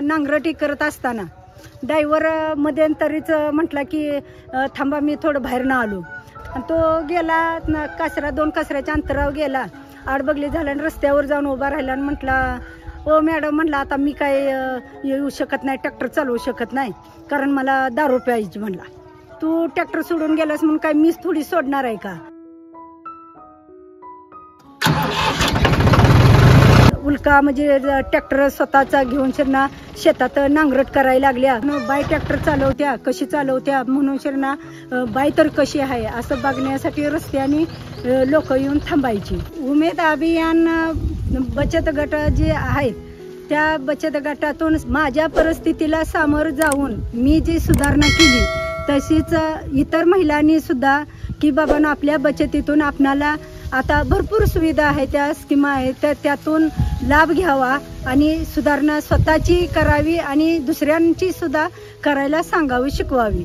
नांगरटी करत असताना ड्रायव्हर मध्यंतरीच म्हटला की थांबा मी थोडं बाहेरनं आलो आणि तो गेला दोन कासऱ्याच्या अंतरावर गेला. आडबगली झाला आणि रस्त्यावर जाऊन उभा राहिला आणि म्हटला ओ मॅडम, म्हटलं आता मी काय येऊ शकत नाही, ट्रॅक्टर चालवू शकत नाही कारण मला दारू प्यायची. म्हणला तू ट्रॅक्टर सोडून गेलास म्हणून काय मीच थोडी सोडणार आहे का. उल्का म्हणजे ट्रॅक्टर स्वतःचा घेऊन शिरना शेतात नांगरट करायला लागल्या. बाय ट्रॅक्टर चालवत्या कशी चालवत्या म्हणून शिरना बाय तर कशी आहे असं बघण्यासाठी रस्त्याने लोक येऊन थांबायची. उमेद अभियान बचत गट जे आहेत त्या बचत गटातून माझ्या परिस्थितीला सामोरं जाऊन मी जी सुधारणा केली तशीच इतर महिलांनी सुद्धा की बाबा आपल्या बचतीतून आपणाला आता भरपूर सुविधा आहेत, त्या स्कीमा आहेत, त्यातून लाभ घ्यावा आणि सुधारणा स्वतःची करावी आणि दुसऱ्यांची सुद्धा करायला सांगावी, शिकवावी.